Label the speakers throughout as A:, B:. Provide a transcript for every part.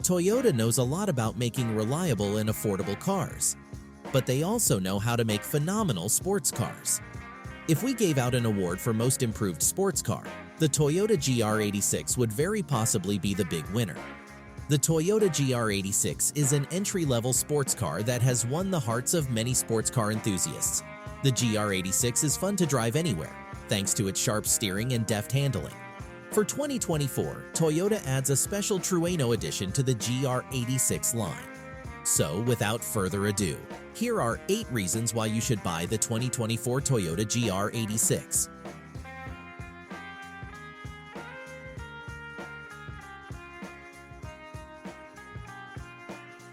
A: Toyota knows a lot about making reliable and affordable cars, but they also know how to make phenomenal sports cars. If we gave out an award for most improved sports car, the Toyota GR86 would very possibly be the big winner. The Toyota GR86 is an entry-level sports car that has won the hearts of many sports car enthusiasts. The GR86 is fun to drive anywhere, thanks to its sharp steering and deft handling. For 2024, Toyota adds a special Trueno Edition to the GR86 line. So, without further ado, here are 8 reasons why you should buy the 2024 Toyota GR86.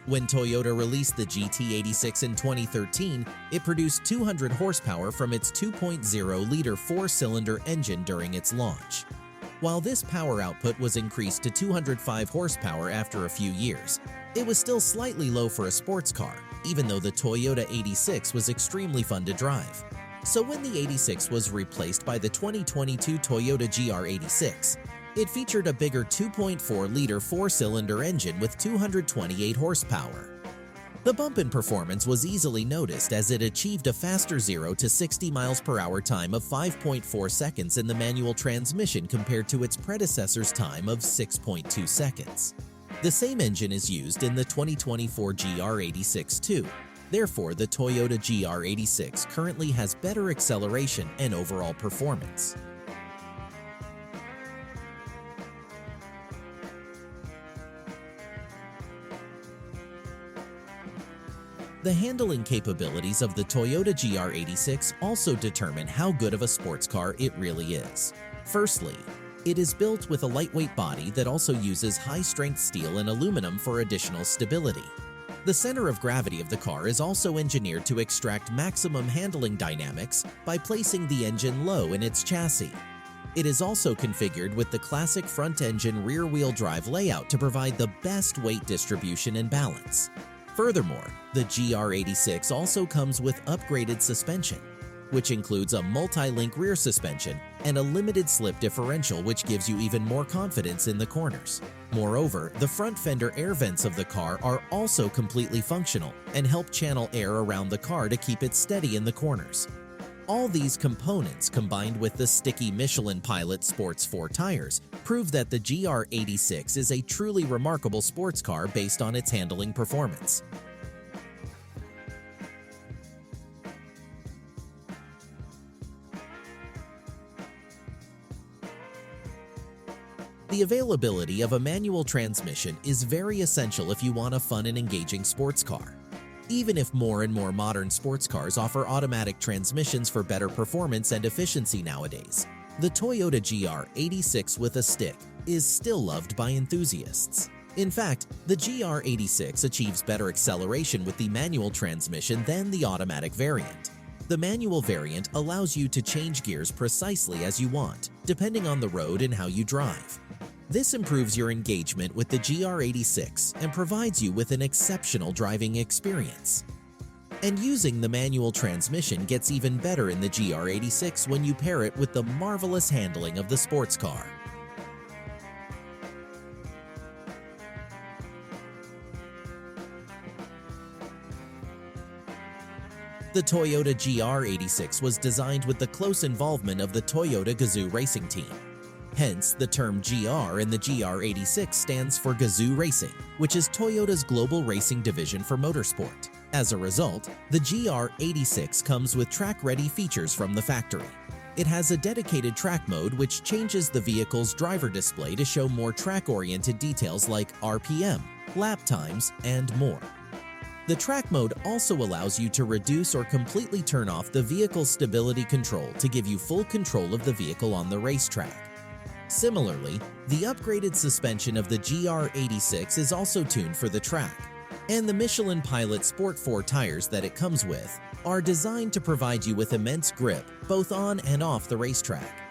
A: When Toyota released the GT86 in 2013, it produced 200 horsepower from its 2.0-liter 4-cylinder engine during its launch. While this power output was increased to 205 horsepower after a few years, it was still slightly low for a sports car, even though the Toyota 86 was extremely fun to drive. So when the 86 was replaced by the 2022 Toyota GR86, it featured a bigger 2.4-liter 4-cylinder engine with 228 horsepower. The bump in performance was easily noticed as it achieved a faster 0 to 60 miles per hour time of 5.4 seconds in the manual transmission compared to its predecessor's time of 6.2 seconds. The same engine is used in the 2024 GR86 too. Therefore, the Toyota GR86 currently has better acceleration and overall performance. The handling capabilities of the Toyota GR86 also determine how good of a sports car it really is. Firstly, it is built with a lightweight body that also uses high-strength steel and aluminum for additional stability. The center of gravity of the car is also engineered to extract maximum handling dynamics by placing the engine low in its chassis. It is also configured with the classic front-engine rear-wheel drive layout to provide the best weight distribution and balance. Furthermore, the GR86 also comes with upgraded suspension, which includes a multi-link rear suspension and a limited slip differential, which gives you even more confidence in the corners. Moreover, the front fender air vents of the car are also completely functional and help channel air around the car to keep it steady in the corners. All these components, combined with the sticky Michelin Pilot Sports 4 tires, prove that the GR86 is a truly remarkable sports car based on its handling performance. The availability of a manual transmission is very essential if you want a fun and engaging sports car. Even if more and more modern sports cars offer automatic transmissions for better performance and efficiency nowadays, the Toyota GR86 with a stick is still loved by enthusiasts. In fact, the GR86 achieves better acceleration with the manual transmission than the automatic variant. The manual variant allows you to change gears precisely as you want, depending on the road and how you drive. This improves your engagement with the GR86 and provides you with an exceptional driving experience. And using the manual transmission gets even better in the GR86 when you pair it with the marvelous handling of the sports car. The Toyota GR86 was designed with the close involvement of the Toyota Gazoo Racing team. Hence, the term GR in the GR86 stands for Gazoo Racing, which is Toyota's global racing division for motorsport. As a result, the GR86 comes with track-ready features from the factory. It has a dedicated track mode which changes the vehicle's driver display to show more track-oriented details like RPM, lap times, and more. The track mode also allows you to reduce or completely turn off the vehicle's stability control to give you full control of the vehicle on the racetrack. Similarly, the upgraded suspension of the GR86 is also tuned for the track, and the Michelin Pilot Sport 4 tires that it comes with are designed to provide you with immense grip both on and off the racetrack.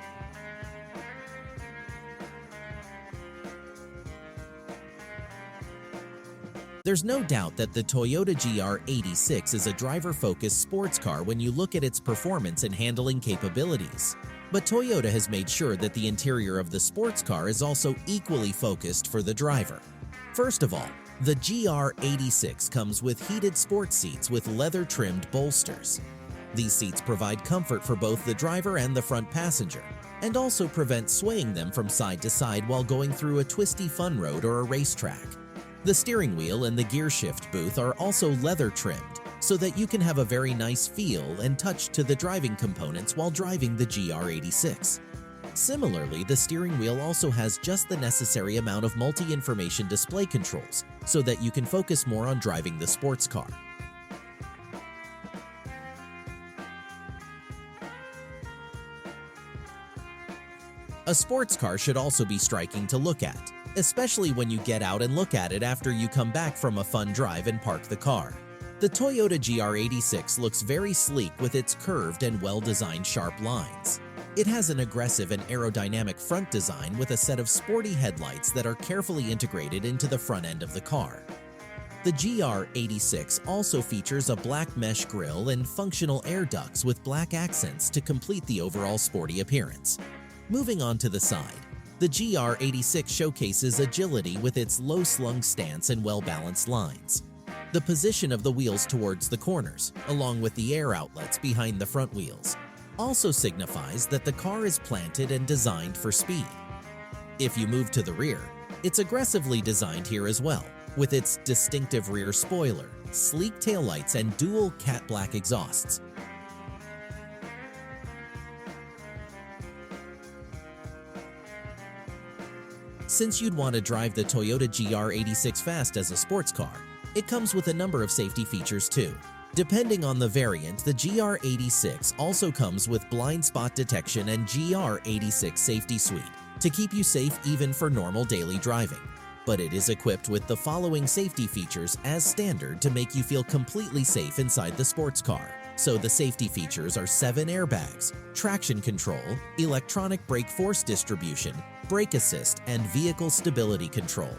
A: There's no doubt that the Toyota GR86 is a driver-focused sports car when you look at its performance and handling capabilities. But Toyota has made sure that the interior of the sports car is also equally focused for the driver. First of all, the GR86 comes with heated sports seats with leather-trimmed bolsters. These seats provide comfort for both the driver and the front passenger, and also prevent swaying them from side to side while going through a twisty fun road or a racetrack. The steering wheel and the gear shift booth are also leather-trimmed, so that you can have a very nice feel and touch to the driving components while driving the GR86. Similarly, the steering wheel also has just the necessary amount of multi-information display controls, so that you can focus more on driving the sports car. A sports car should also be striking to look at, especially when you get out and look at it after you come back from a fun drive and park the car. The Toyota GR86 looks very sleek with its curved and well-designed sharp lines. It has an aggressive and aerodynamic front design with a set of sporty headlights that are carefully integrated into the front end of the car. The GR86 also features a black mesh grille and functional air ducts with black accents to complete the overall sporty appearance. Moving on to the side, the GR86 showcases agility with its low-slung stance and well-balanced lines. The position of the wheels towards the corners, along with the air outlets behind the front wheels, also signifies that the car is planted and designed for speed. If you move to the rear, it's aggressively designed here as well, with its distinctive rear spoiler, sleek taillights, and dual cat black exhausts. Since you'd want to drive the Toyota GR86 fast as a sports car, it comes with a number of safety features too. Depending on the variant, the GR86 also comes with blind spot detection and GR86 safety suite to keep you safe even for normal daily driving. But it is equipped with the following safety features as standard to make you feel completely safe inside the sports car. So the safety features are 7 airbags, traction control, electronic brake force distribution, brake assist, and vehicle stability control.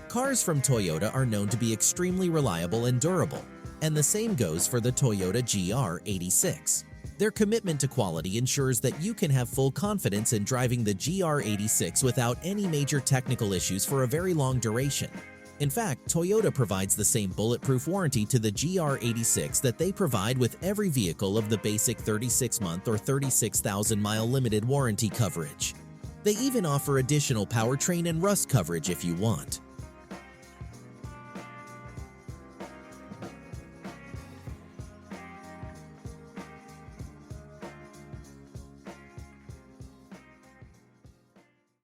A: Cars from Toyota are known to be extremely reliable and durable, and the same goes for the Toyota GR86. Their commitment to quality ensures that you can have full confidence in driving the GR86 without any major technical issues for a very long duration. In fact, Toyota provides the same bulletproof warranty to the GR86 that they provide with every vehicle of the basic 36-month or 36,000-mile limited warranty coverage. They even offer additional powertrain and rust coverage if you want.